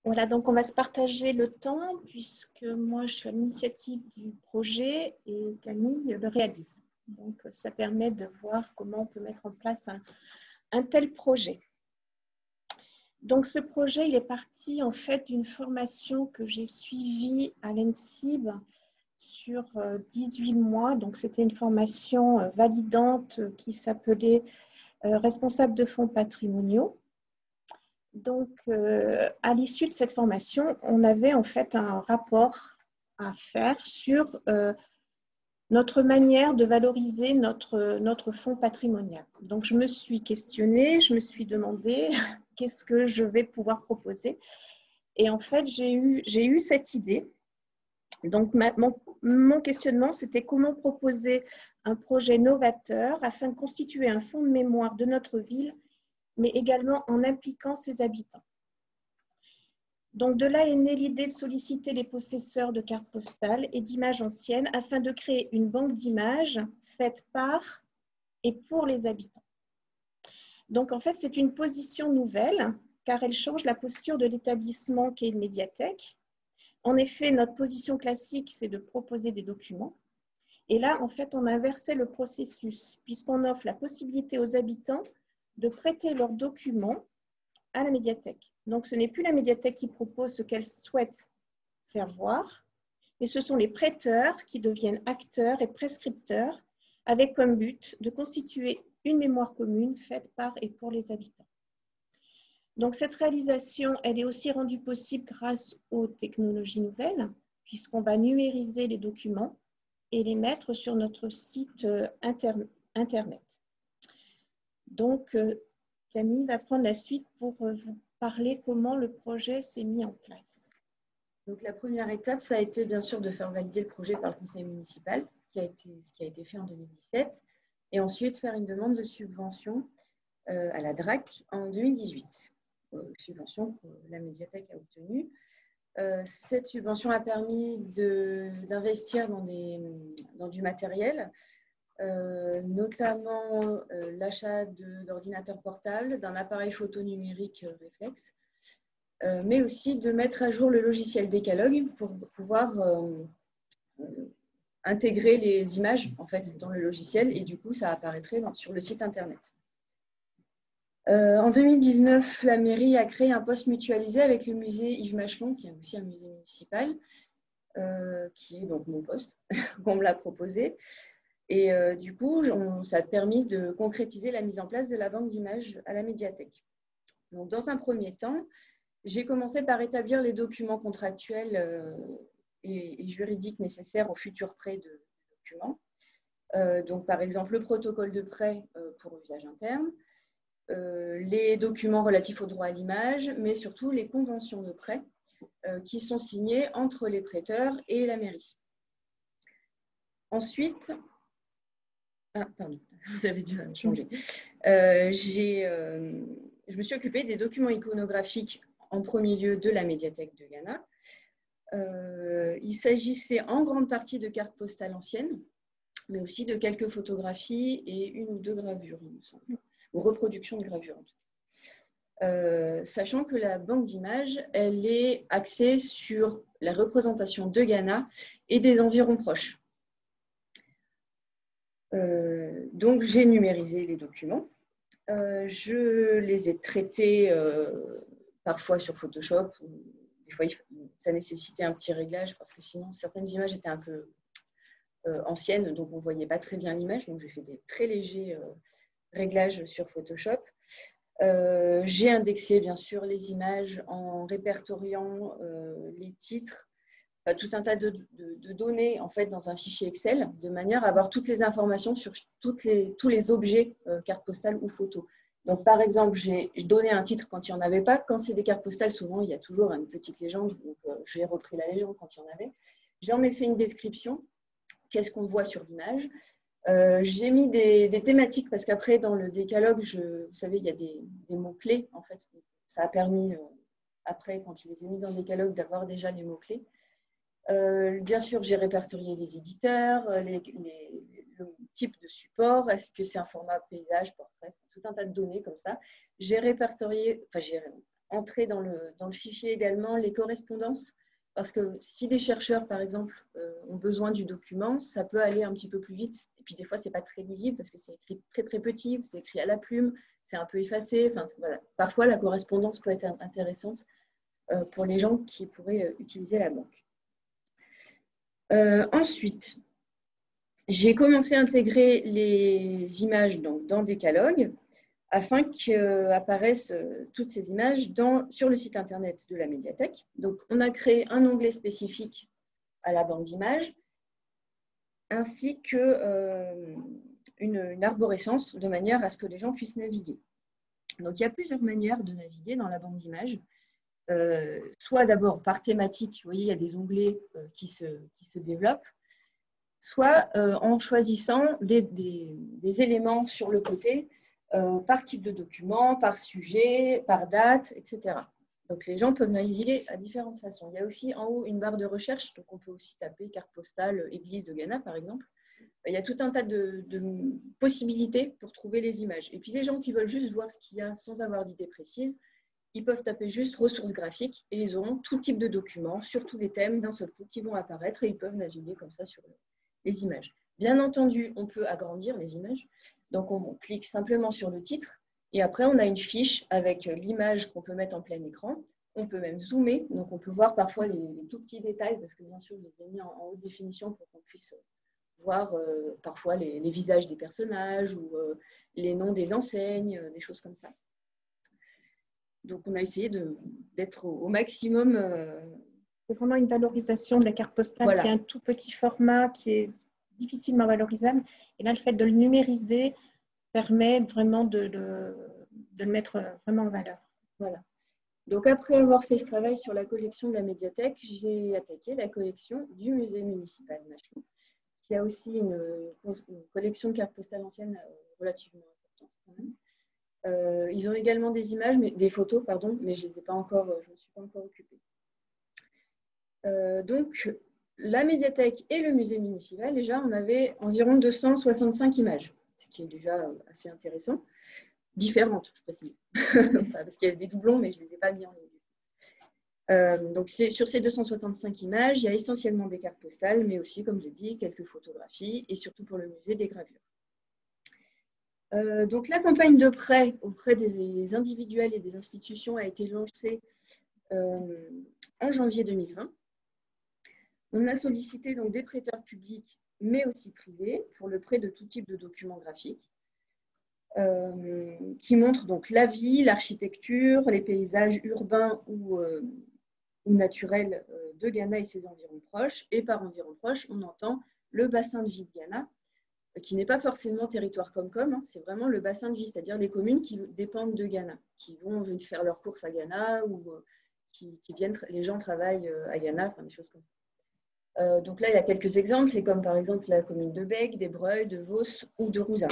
Voilà, donc on va se partager le temps puisque moi je suis à l'initiative du projet et Camille le réalise. Donc ça permet de voir comment on peut mettre en place un tel projet. Donc ce projet, il est parti en fait d'une formation que j'ai suivie à l'ENSIB sur 18 mois. Donc c'était une formation validante qui s'appelait responsable de fonds patrimoniaux. Donc, à l'issue de cette formation, on avait en fait un rapport à faire sur notre manière de valoriser notre fonds patrimonial. Donc, je me suis questionnée, je me suis demandé qu'est-ce que je vais pouvoir proposer. Et en fait, j'ai eu cette idée. Donc, mon questionnement, c'était comment proposer un projet novateur afin de constituer un fonds de mémoire de notre ville, mais également en impliquant ses habitants. Donc de là est née l'idée de solliciter les possesseurs de cartes postales et d'images anciennes afin de créer une banque d'images faite par et pour les habitants. Donc en fait, c'est une position nouvelle car elle change la posture de l'établissement qu'est une médiathèque. En effet, notre position classique, c'est de proposer des documents. Et là, en fait, on a inversé le processus puisqu'on offre la possibilité aux habitants de prêter leurs documents à la médiathèque. Donc, ce n'est plus la médiathèque qui propose ce qu'elle souhaite faire voir, mais ce sont les prêteurs qui deviennent acteurs et prescripteurs avec comme but de constituer une mémoire commune faite par et pour les habitants. Donc, cette réalisation, elle est aussi rendue possible grâce aux technologies nouvelles, puisqu'on va numériser les documents et les mettre sur notre site Internet. Donc, Camille va prendre la suite pour vous parler comment le projet s'est mis en place. Donc, la première étape, ça a été bien sûr de faire valider le projet par le conseil municipal, ce qui a été fait en 2017, et ensuite faire une demande de subvention à la DRAC en 2018. Subvention que la médiathèque a obtenue. Cette subvention a permis d'investir dans du matériel, notamment l'achat d'ordinateurs portables, d'un appareil photo numérique réflexe, mais aussi de mettre à jour le logiciel Décalogue pour pouvoir intégrer les images en fait, dans le logiciel et du coup ça apparaîtrait sur le site internet. En 2019, la mairie a créé un poste mutualisé avec le musée Yves Machelon, qui est aussi un musée municipal, qui est donc mon poste, qu'on me l'a proposé. Et du coup, ça a permis de concrétiser la mise en place de la banque d'images à la médiathèque. Donc, dans un premier temps, j'ai commencé par établir les documents contractuels et juridiques nécessaires au futur prêt de documents. Donc, par exemple, le protocole de prêt pour usage interne, les documents relatifs au droit à l'image, mais surtout les conventions de prêt qui sont signées entre les prêteurs et la mairie. Ensuite, pardon, vous avez dû changer. Je me suis occupée des documents iconographiques en premier lieu de la médiathèque de Ghana. Il s'agissait en grande partie de cartes postales anciennes, mais aussi de quelques photographies et une ou deux gravures, il me semble, ou reproductions de gravures en tout cas. Sachant que la banque d'images, elle est axée sur la représentation de Ghana et des environs proches. Donc, j'ai numérisé les documents. Je les ai traités parfois sur Photoshop. Des fois, ça nécessitait un petit réglage parce que sinon, certaines images étaient un peu anciennes, donc on ne voyait pas très bien l'image. Donc, j'ai fait des très légers réglages sur Photoshop. J'ai indexé, bien sûr, les images en répertoriant les titres, tout un tas de données en fait, dans un fichier Excel, de manière à avoir toutes les informations sur tous les objets, cartes postales ou photos. Donc, par exemple, j'ai donné un titre quand il n'y en avait pas. Quand c'est des cartes postales, souvent, il y a toujours une petite légende. Donc, j'ai repris la légende quand il y en avait. J'en ai fait une description. Qu'est-ce qu'on voit sur l'image? J'ai mis des thématiques parce qu'après, dans le décalogue, vous savez, il y a des mots-clés. En fait, ça a permis, après, quand je les ai mis dans le décalogue, d'avoir déjà les mots-clés. Bien sûr, j'ai répertorié les éditeurs, le type de support, est-ce que c'est un format paysage, portrait, tout un tas de données comme ça. J'ai répertorié, enfin j'ai entrer dans le fichier également les correspondances. Parce que si des chercheurs, par exemple, ont besoin du document, ça peut aller un petit peu plus vite. Et puis des fois, ce n'est pas très lisible parce que c'est écrit très très petit, c'est écrit à la plume, c'est un peu effacé. Enfin, voilà. Parfois, la correspondance peut être intéressante pour les gens qui pourraient utiliser la banque. Ensuite, j'ai commencé à intégrer les images dans Decalogue afin qu'apparaissent toutes ces images sur le site internet de la médiathèque. Donc, on a créé un onglet spécifique à la banque d'images, ainsi qu'une arborescence de manière à ce que les gens puissent naviguer. Donc, il y a plusieurs manières de naviguer dans la banque d'images. Soit d'abord par thématique, vous voyez, il y a des onglets qui se développent, soit en choisissant des éléments sur le côté, par type de document, par sujet, par date, etc. Donc, les gens peuvent naviguer à différentes façons. Il y a aussi en haut une barre de recherche, donc on peut aussi taper carte postale, église de Ghana, par exemple. Il y a tout un tas de possibilités pour trouver les images. Et puis, les gens qui veulent juste voir ce qu'il y a sans avoir d'idée précise, ils peuvent taper juste ressources graphiques et ils auront tout type de documents sur tous les thèmes d'un seul coup qui vont apparaître et ils peuvent naviguer comme ça sur les images. Bien entendu, on peut agrandir les images. Donc, on clique simplement sur le titre et après, on a une fiche avec l'image qu'on peut mettre en plein écran. On peut même zoomer. Donc, on peut voir parfois les tout petits détails parce que bien sûr, je les ai mis en haute définition pour qu'on puisse voir parfois les visages des personnages ou les noms des enseignes, des choses comme ça. Donc, on a essayé d'être au maximum. C'est vraiment une valorisation de la carte postale, voilà, qui est un tout petit format, qui est difficilement valorisable. Et là, le fait de le numériser permet vraiment de le mettre vraiment en valeur. Voilà. Donc, après avoir fait ce travail sur la collection de la médiathèque, j'ai attaqué la collection du musée municipal Macheron, qui a aussi une collection de cartes postales anciennes relativement importante quand même. Ils ont également des images, des photos, pardon, mais je ne me suis pas encore occupée. Donc, la médiathèque et le musée municipal, déjà, on avait environ 265 images, ce qui est déjà assez intéressant. Différentes, je précise. Parce qu'il y a des doublons, mais je ne les ai pas mis en ligne. Donc, sur ces 265 images, il y a essentiellement des cartes postales, mais aussi, comme j'ai dit, quelques photographies et surtout pour le musée, des gravures. Donc, la campagne de prêt auprès des individuels et des institutions a été lancée en janvier 2020. On a sollicité donc des prêteurs publics, mais aussi privés, pour le prêt de tout type de documents graphiques qui montrent donc la vie, l'architecture, les paysages urbains ou naturels de Ghana et ses environs proches. Et par environs proches, on entend le bassin de vie de Ghana, qui n'est pas forcément territoire Comcom, hein, c'est vraiment le bassin de vie, c'est-à-dire les communes qui dépendent de Ghana, qui vont venir faire leurs courses à Ghana ou qui viennent, les gens travaillent à Ghana, enfin des choses comme ça. Donc là, il y a quelques exemples, c'est comme par exemple la commune de Bègue, d'Ebreuil, de Vos ou de Rouza.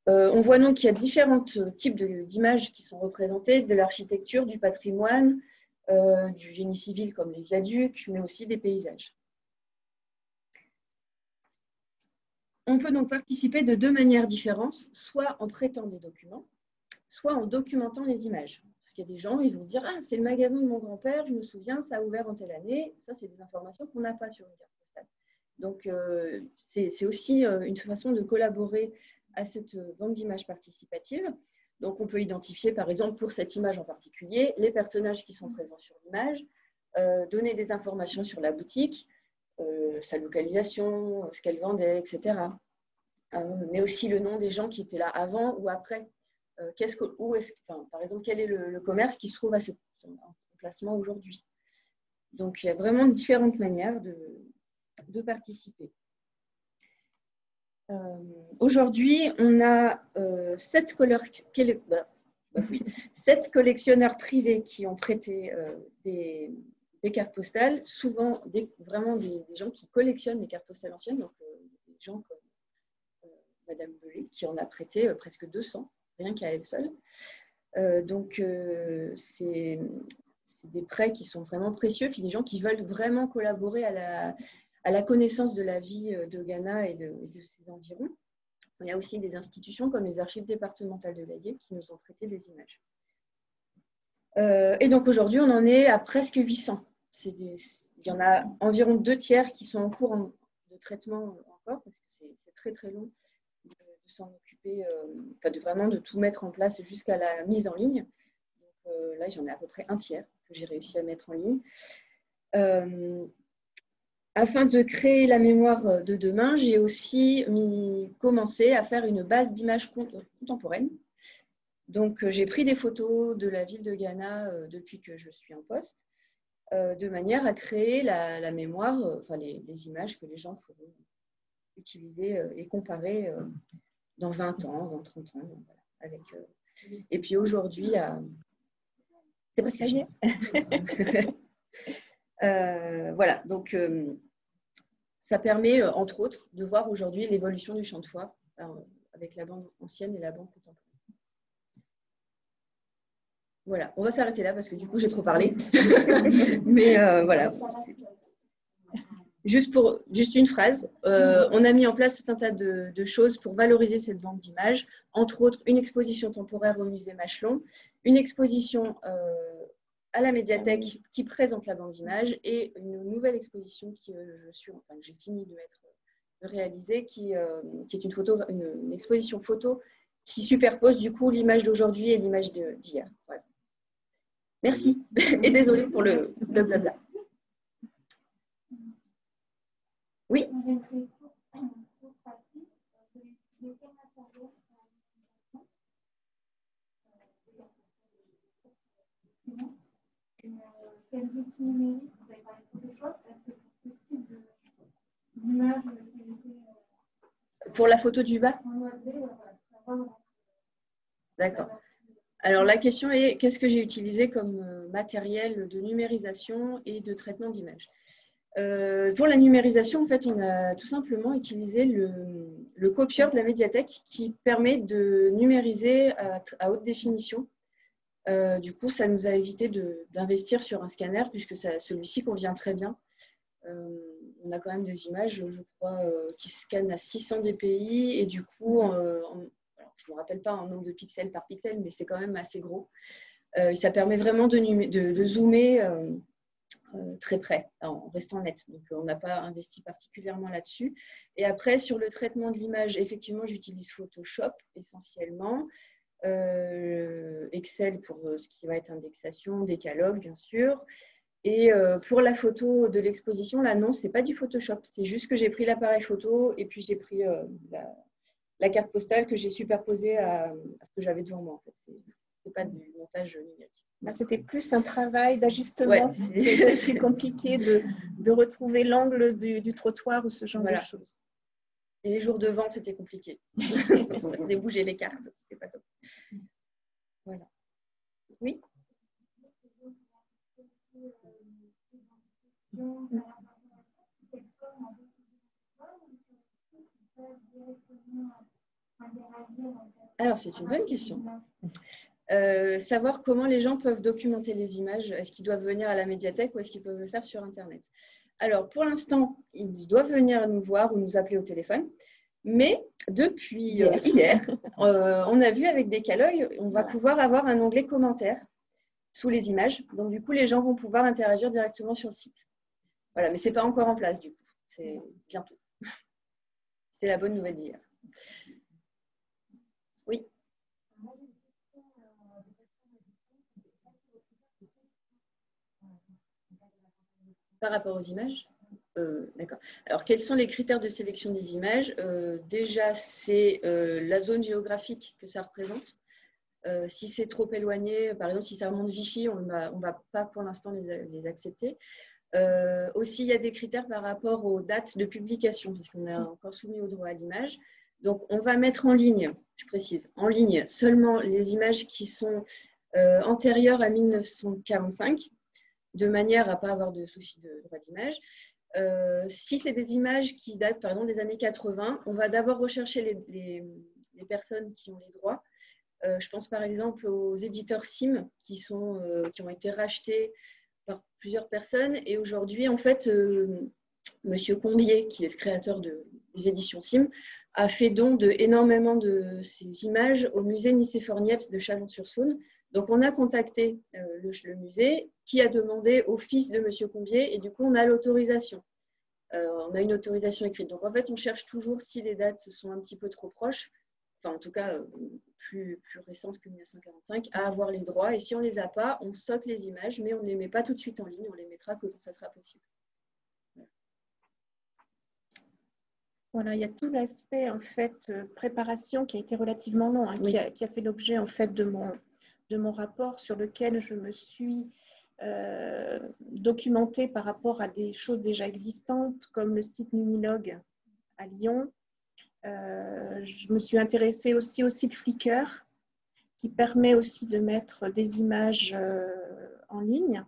On voit donc qu'il y a différents types d'images qui sont représentées, de l'architecture, du patrimoine, du génie civil comme les viaducs, mais aussi des paysages. On peut donc participer de deux manières différentes, soit en prêtant des documents, soit en documentant les images. Parce qu'il y a des gens, ils vont se dire « Ah, c'est le magasin de mon grand-père, je me souviens, ça a ouvert en telle année. » Ça, c'est des informations qu'on n'a pas sur une carte postale. Donc, c'est aussi une façon de collaborer à cette banque d'images participative. Donc, on peut identifier, par exemple, pour cette image en particulier, les personnages qui sont présents sur l'image, donner des informations sur la boutique, sa localisation, ce qu'elle vendait, etc. Mais aussi le nom des gens qui étaient là avant ou après. Par exemple, quel est le commerce qui se trouve à cet emplacement aujourd'hui. Donc, il y a vraiment différentes manières de participer. Aujourd'hui, on a 7 collectionneurs privés qui ont prêté des cartes postales, souvent vraiment des gens qui collectionnent des cartes postales anciennes, donc des gens comme Madame Belay, qui en a prêté presque 200, rien qu'à elle seule. Donc, c'est des prêts qui sont vraiment précieux, puis des gens qui veulent vraiment collaborer à la connaissance de la vie de Ghana et de ses environs. Il y a aussi des institutions comme les archives départementales de l'Allier qui nous ont prêté des images. Et donc aujourd'hui, on en est à presque 800. Il y en a environ 2/3 qui sont en cours de traitement encore, parce que c'est très très long de s'en occuper, vraiment de tout mettre en place jusqu'à la mise en ligne. Donc, là, j'en ai à peu près 1/3 que j'ai réussi à mettre en ligne. Afin de créer la mémoire de demain, j'ai aussi commencé à faire une base d'images contemporaines. Donc, j'ai pris des photos de la ville de Ghana depuis que je suis en poste, de manière à créer la mémoire, les images que les gens pourront utiliser et comparer dans 20 ans, dans 30 ans. Voilà, et puis aujourd'hui, c'est presque fini. Voilà, donc ça permet, entre autres, de voir aujourd'hui l'évolution du champ de foire avec la bande ancienne et la bande contemporaine. Voilà, on va s'arrêter là parce que du coup, j'ai trop parlé. Mais voilà. Juste une phrase, on a mis en place tout un tas de choses pour valoriser cette banque d'images, entre autres une exposition temporaire au musée Machelon, une exposition à la médiathèque qui présente la banque d'images et une nouvelle exposition que j'ai fini de réaliser, qui est une exposition photo qui superpose du coup l'image d'aujourd'hui et l'image d'hier. Voilà. Merci et désolée pour le blabla. Oui. Quels outils numériques, vous avez parlé de Photoshop, est-ce que pour ce type d'image, pour la photo du bas? D'accord. Alors la question est, qu'est-ce que j'ai utilisé comme matériel de numérisation et de traitement d'image? Pour la numérisation, en fait, on a tout simplement utilisé le copieur de la médiathèque qui permet de numériser à haute définition. Du coup, ça nous a évité d'investir sur un scanner puisque celui-ci convient très bien. On a quand même des images, je crois, qui scannent à 600 dpi et du coup, je ne me rappelle pas en nombre de pixels par pixel, mais c'est quand même assez gros. Ça permet vraiment de zoomer très près, en restant net. Donc, on n'a pas investi particulièrement là-dessus. Et après, sur le traitement de l'image, effectivement, j'utilise Photoshop essentiellement. Excel pour ce qui va être indexation, décalogue, bien sûr. Et pour la photo de l'exposition, là, non, ce n'est pas du Photoshop. C'est juste que j'ai pris l'appareil photo et puis j'ai pris la carte postale que j'ai superposée à ce que j'avais devant moi. En fait. Ce n'est pas du montage numérique. C'était plus un travail d'ajustement. Ouais, c'est compliqué de retrouver l'angle du trottoir ou ce genre de choses. Et les jours de vent, c'était compliqué. Ça faisait bouger les cartes. C'était pas top. Voilà. Oui. Alors, c'est une bonne question. Savoir comment les gens peuvent documenter les images. Est-ce qu'ils doivent venir à la médiathèque ou est-ce qu'ils peuvent le faire sur Internet? Alors, pour l'instant, ils doivent venir nous voir ou nous appeler au téléphone. Mais depuis hier, on a vu avec Décalogue, on va pouvoir avoir un onglet commentaires sous les images. Donc, du coup, les gens vont pouvoir interagir directement sur le site. Voilà, mais ce n'est pas encore en place, du coup. C'est bientôt. C'est la bonne nouvelle d'hier. Oui. Par rapport aux images? D'accord. Alors, quels sont les critères de sélection des images? Déjà, c'est la zone géographique que ça représente. Si c'est trop éloigné, par exemple, si ça remonte Vichy, on ne va pas pour l'instant les accepter. Aussi, il y a des critères par rapport aux dates de publication, puisqu'on est encore soumis au droit à l'image. Donc, on va mettre en ligne, je précise, en ligne seulement les images qui sont antérieures à 1945, de manière à ne pas avoir de soucis de droit d'image. Si c'est des images qui datent, par exemple, des années 80, on va d'abord rechercher les personnes qui ont les droits. Je pense par exemple aux éditeurs SIM qui ont été rachetés par plusieurs personnes. Et aujourd'hui, en fait, Monsieur Combier, qui est le créateur des éditions SIM, a fait don énormément de ces images au musée Nicéphore Niepce de Chalon-sur-Saône. Donc, on a contacté le musée qui a demandé au fils de M. Combier et du coup, on a l'autorisation. On a une autorisation écrite. Donc, en fait, on cherche toujours si les dates sont un petit peu trop proches, enfin, en tout cas, plus récentes que 1945, à avoir les droits. Et si on ne les a pas, on saute les images, mais on ne les met pas tout de suite en ligne. On les mettra que quand ça sera possible. Voilà, il y a tout l'aspect en fait préparation qui a été relativement long, hein, Oui. qui a fait l'objet en fait de mon rapport sur lequel je me suis documentée par rapport à des choses déjà existantes comme le site Numilog à Lyon. Je me suis intéressée aussi au site Flickr qui permet aussi de mettre des images en ligne.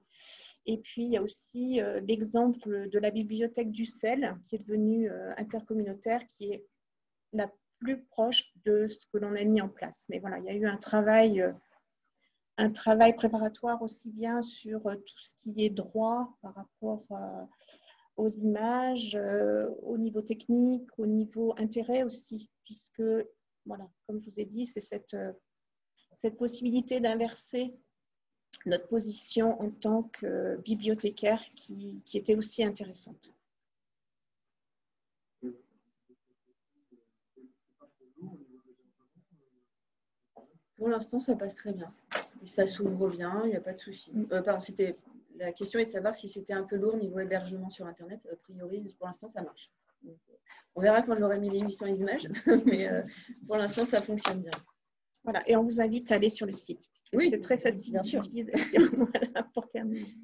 Et puis, il y a aussi l'exemple de la bibliothèque du sel qui est devenue intercommunautaire, qui est la plus proche de ce que l'on a mis en place. Mais voilà, il y a eu un travail préparatoire aussi bien sur tout ce qui est droit par rapport aux images, au niveau technique, au niveau intérêt aussi, puisque, voilà, comme je vous ai dit, c'est cette possibilité d'inverser notre position en tant que bibliothécaire qui était aussi intéressante. Pour l'instant, ça passe très bien. Ça s'ouvre bien, il n'y a pas de souci. La question est de savoir si c'était un peu lourd niveau hébergement sur Internet. A priori, pour l'instant, ça marche. Donc, on verra quand j'aurai mis les 800 images, mais pour l'instant, ça fonctionne bien. Voilà, et on vous invite à aller sur le site. Oui, c'est très facile bien sûr. d'utilisation. Voilà, pour terminer.